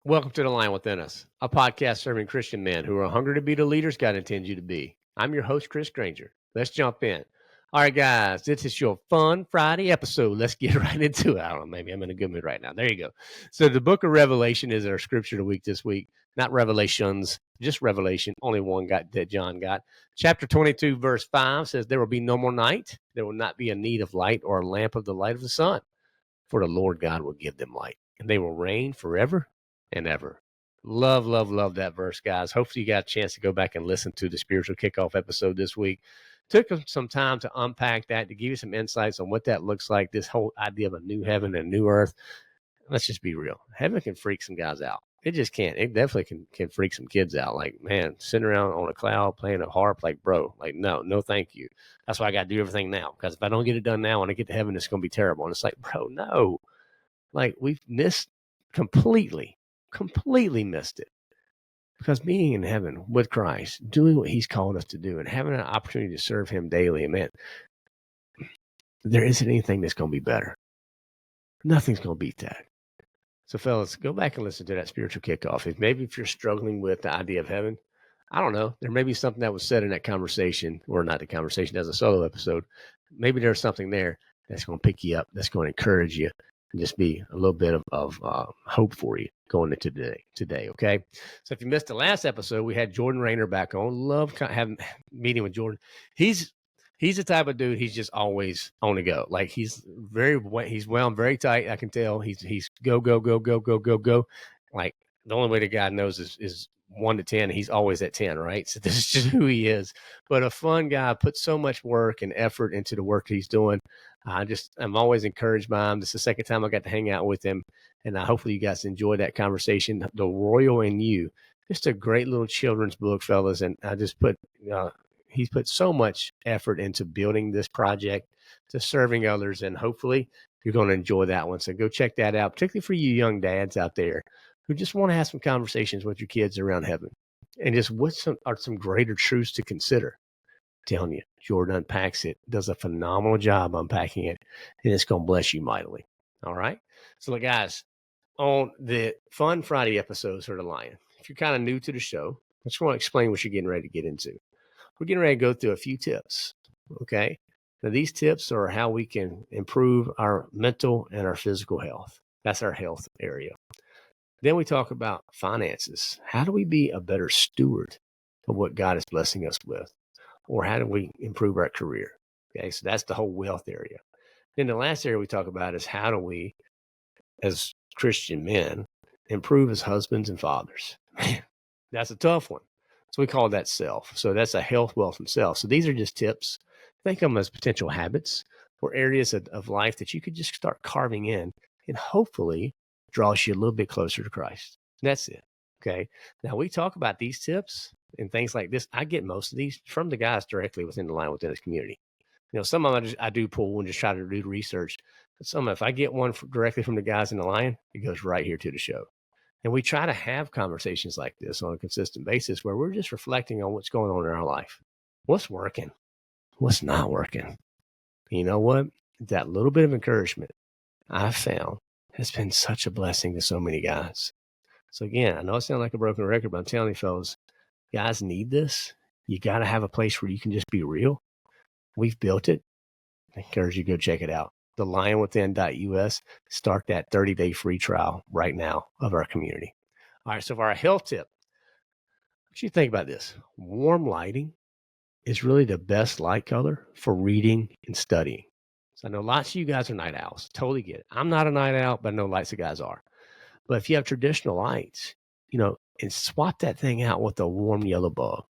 Welcome to The Lion Within Us, a podcast serving Christian men who are hungry to be the leaders God intends you to be. I'm your host, Chris Granger. Let's jump in. All right, guys, this is your fun Friday episode. Let's get right into it. I don't know, maybe I'm in a good mood right now. There you go. So the book of Revelation is our scripture of the week this week. Not Revelations, just Revelation. Only one that John got. Chapter 22, verse 5 says, "There will be no more night. There will not be a need of light or a lamp of the light of the sun, for the Lord God will give them light, and they will reign forever and ever." Love, love, love that verse, guys. Hopefully you got a chance to go back and listen to the spiritual kickoff episode this week. Took some time to unpack that, to give you some insights on what that looks like, this whole idea of a new heaven and new earth. Let's just be real. Heaven can freak some guys out. It just can't. It definitely can freak some kids out. Like, man, sitting around on a cloud playing a harp, like, bro, like, no, thank you. That's why I got to do everything now. Because if I don't get it done now, when I get to heaven, it's going to be terrible. And it's like, bro, no. Like, we've completely missed it. Because being in heaven with Christ, doing what he's called us to do, and having an opportunity to serve him daily, and man, there isn't anything that's going to be better. Nothing's going to beat that. So, fellas, go back and listen to that spiritual kickoff. If you're struggling with the idea of heaven, I don't know. There may be something that was said in that conversation, or not the conversation as a solo episode. Maybe there's something there that's going to pick you up, that's going to encourage you, and just be a little bit of hope for you going into today. Okay. So if you missed the last episode, we had Jordan Raynor back on. Love having meeting with Jordan. He's the type of dude. He's just always on the go. Like he's wound very tight. I can tell he's go. Like the only way the guy knows is 1 to 10. He's always at 10, right? So this is just who he is. But a fun guy, puts so much work and effort into the work he's doing. I'm always encouraged by him. This is the second time I got to hang out with him. And hopefully you guys enjoy that conversation. The Royal and You, just a great little children's book, fellas. And I just he's put so much effort into building this project, to serving others. And hopefully you're going to enjoy that one. So go check that out, particularly for you young dads out there who just want to have some conversations with your kids around heaven. And just what are some greater truths to consider. I'm telling you, Jordan unpacks it, does a phenomenal job unpacking it, and it's going to bless you mightily. All right. So, guys, on the Fun Friday episodes for The Lion, if you're kind of new to the show, I just want to explain what you're getting ready to get into. We're getting ready to go through a few tips. Okay. Now, these tips are how we can improve our mental and our physical health. That's our health area. Then we talk about finances. How do we be a better steward of what God is blessing us with? Or how do we improve our career? Okay, so that's the whole wealth area. Then the last area we talk about is how do we, as Christian men, improve as husbands and fathers? Man, that's a tough one. So we call that self. So that's a health, wealth, and self. So these are just tips. Think of them as potential habits or areas of life that you could just start carving in, and hopefully draws you a little bit closer to Christ. That's it. Okay. Now we talk about these tips and things like this. I get most of these from the guys directly within the Lion Within Us community. Some of them I do pull and just try to do research. But some if I get one directly from the guys in the Lion, it goes right here to the show. And we try to have conversations like this on a consistent basis where we're just reflecting on what's going on in our life. What's working? What's not working? You know what? That little bit of encouragement I've found has been such a blessing to so many guys. So again, I know it sounds like a broken record, but I'm telling you, fellas, guys need this. You got to have a place where you can just be real. We've built it. I encourage you to go check it out. TheLionWithin.us. Start that 30-day free trial right now of our community. All right, so for our health tip, what you think about this? Warm lighting is really the best light color for reading and studying. So I know lots of you guys are night owls. Totally get it. I'm not a night owl, but I know lots of guys are. But if you have traditional lights, and swap that thing out with a warm yellow bulb.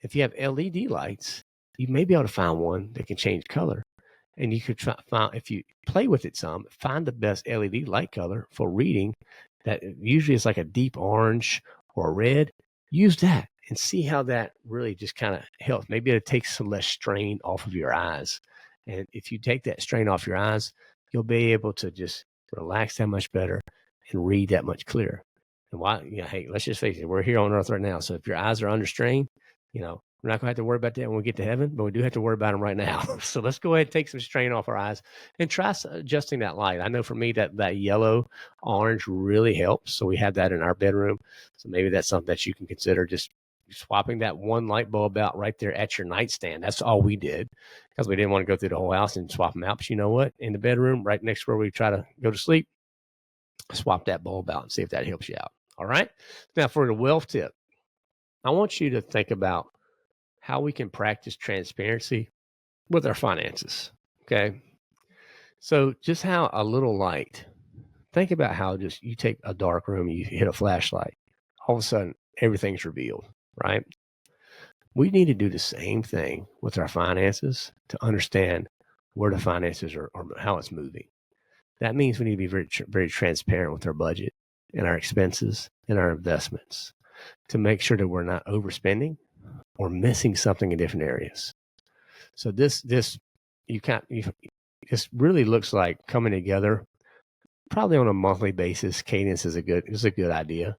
If you have LED lights, you may be able to find one that can change color. And you could find, if you play with it some, find the best LED light color for reading that usually is like a deep orange or red. Use that and see how that really just kind of helps. Maybe it takes some less strain off of your eyes. And if you take that strain off your eyes, you'll be able to just relax that much better and read that much clearer. And hey, let's just face it, we're here on earth right now. So if your eyes are under strain, We're not going to have to worry about that when we get to heaven, but we do have to worry about them right now. So let's go ahead and take some strain off our eyes and try adjusting that light. I know for me that yellow orange really helps. So we have that in our bedroom. So maybe that's something that you can consider, just swapping that one light bulb out right there at your nightstand. That's all we did because we didn't want to go through the whole house and swap them out. But you know what? In the bedroom, right next to where we try to go to sleep, swap that bulb out and see if that helps you out. All right. Now for the wealth tip, I want you to think about how we can practice transparency with our finances. Okay. So just how a little light, think about how just you take a dark room, you hit a flashlight, all of a sudden everything's revealed, right? We need to do the same thing with our finances to understand where the finances are or how it's moving. That means we need to be very, very transparent with our budget and our expenses and our investments to make sure that we're not overspending or missing something in different areas. So this really looks like coming together probably on a monthly basis. Cadence is a good idea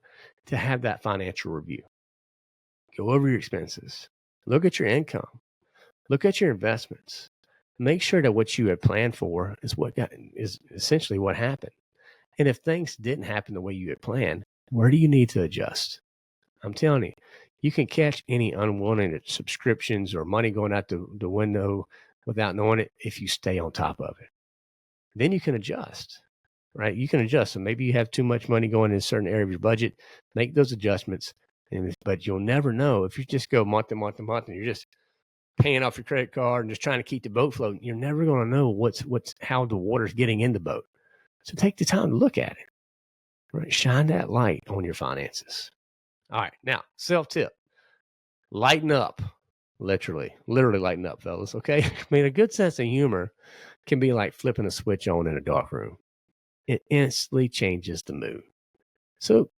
to have that financial review. Go over your expenses, look at your income, look at your investments, make sure that what you had planned for is essentially what happened. And if things didn't happen the way you had planned, where do you need to adjust? I'm telling you, you can catch any unwanted subscriptions or money going out the window without knowing it if you stay on top of it. Then you can adjust, right? You can adjust. So maybe you have too much money going in a certain area of your budget, make those adjustments. But you'll never know if you just go month to month to month and you're just paying off your credit card and just trying to keep the boat floating. You're never going to know how the water's getting in the boat. So take the time to look at it, right? Shine that light on your finances. All right. Now, self-tip, lighten up, literally lighten up, fellas. Okay. I mean, a good sense of humor can be like flipping a switch on in a dark room. It instantly changes the mood. So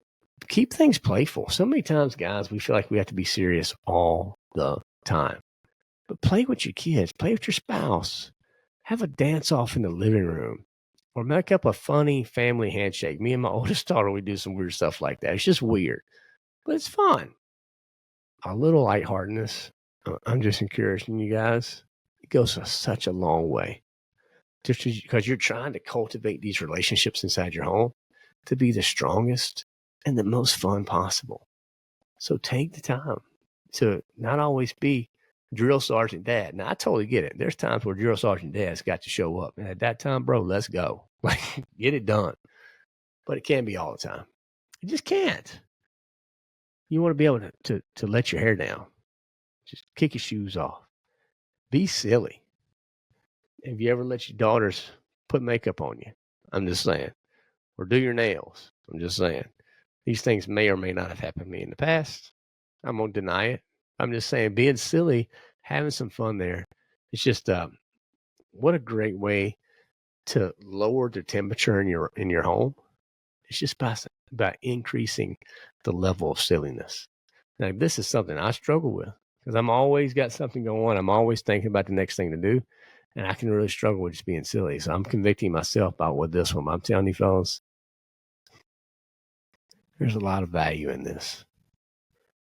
keep things playful. So many times, guys, we feel like we have to be serious all the time. But play with your kids, play with your spouse, have a dance off in the living room, or make up a funny family handshake. Me and my oldest daughter, we do some weird stuff like that. It's just weird, but it's fun. A little lightheartedness. I'm just encouraging you guys. It goes such a long way. Just because you're trying to cultivate these relationships inside your home to be the strongest and the most fun possible. So take the time to not always be drill sergeant dad. Now, I totally get it. There's times where drill sergeant dad's got to show up. And at that time, bro, let's go. Like, get it done. But it can't be all the time. It just can't. You want to be able to let your hair down. Just kick your shoes off. Be silly. Have you ever let your daughters put makeup on you? I'm just saying. Or do your nails. I'm just saying. These things may or may not have happened to me in the past. I won't deny it. I'm just saying, being silly, having some fun there. It's just what a great way to lower the temperature in your home. It's just by increasing the level of silliness. Now, this is something I struggle with because I'm always got something going on. I'm always thinking about the next thing to do, and I can really struggle with just being silly. So I'm convicting myself with this one. I'm telling you, fellas, there's a lot of value in this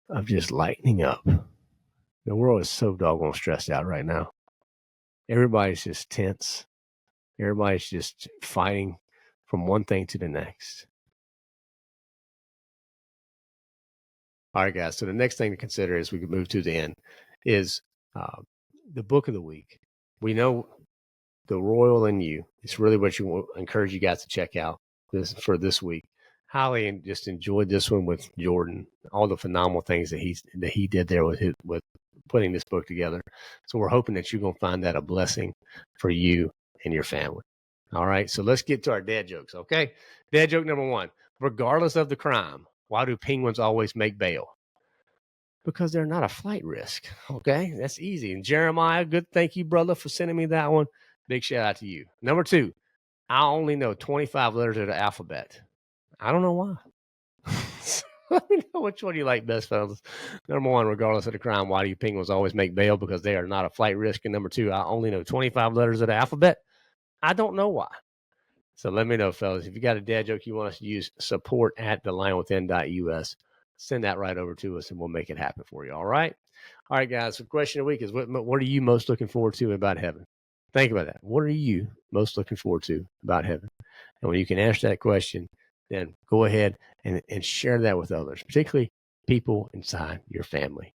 of just lightening up. The world is so doggone stressed out right now. Everybody's just tense. Everybody's just fighting from one thing to the next. All right, guys. So the next thing to consider as we can move to the end is the book of the week. We know The Royal in You. It's really what you encourage you guys to check out for this week. Highly and just enjoyed this one with Jordan. All the phenomenal things that he did there with putting this book together. So we're hoping that you're going to find that a blessing for you and your family. All right. So let's get to our dad jokes. Okay. Dad joke number 1. Regardless of the crime, why do penguins always make bail? Because they're not a flight risk. Okay. That's easy. And Jeremiah, good. Thank you, brother, for sending me that one. Big shout out to you. Number 2, I only know 25 letters of the alphabet. I don't know why. Let me know which one you like best, fellas. Number 1, regardless of the crime, why do you penguins always make bail? Because they are not a flight risk. And number 2, I only know 25 letters of the alphabet. I don't know why. So let me know, fellas. If you got a dad joke you want us to use, support@thelionwithin.us. send that right over to us and we'll make it happen for you. All right. All right, guys. So question of the week is what are you most looking forward to about heaven? Think about that. What are you most looking forward to about heaven? And when you can answer that question, then go ahead and share that with others, particularly people inside your family.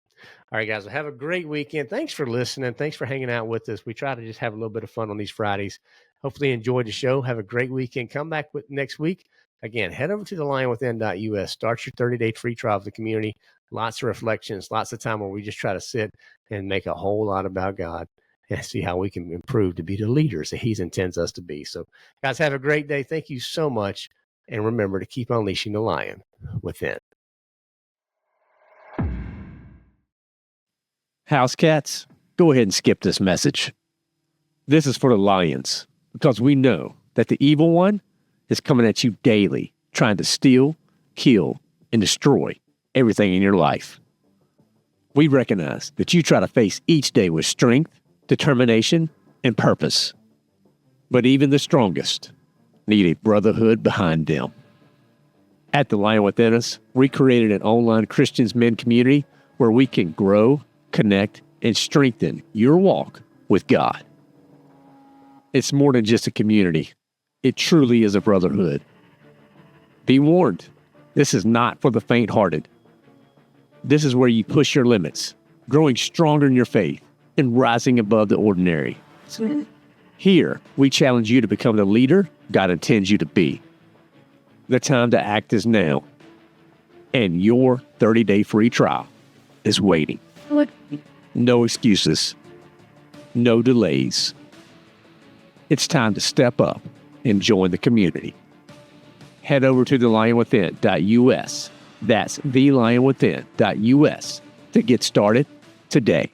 All right, guys, well, have a great weekend. Thanks for listening. Thanks for hanging out with us. We try to just have a little bit of fun on these Fridays. Hopefully you enjoyed the show. Have a great weekend. Come back with next week. Again, head over to thelionwithin.us. Start your 30-day free trial of the community. Lots of reflections, lots of time where we just try to sit and make a whole lot about God and see how we can improve to be the leaders that He intends us to be. So, guys, have a great day. Thank you so much. And remember to keep unleashing the lion within. House cats, go ahead and skip this message. This is for the lions, because we know that the evil one is coming at you daily, trying to steal, kill, and destroy everything in your life. We recognize that you try to face each day with strength, determination, and purpose. But even the strongest need a brotherhood behind them. At The Lion Within Us, we created an online Christians men community where we can grow, connect, and strengthen your walk with God. It's more than just a community. It truly is a brotherhood. Be warned, this is not for the faint-hearted. This is where you push your limits, growing stronger in your faith, and rising above the ordinary. Here, we challenge you to become the leader God intends you to be. The time to act is now, and your 30-day free trial is waiting. No excuses. No delays. It's time to step up and join the community. Head over to thelionwithin.us. That's thelionwithin.us to get started today.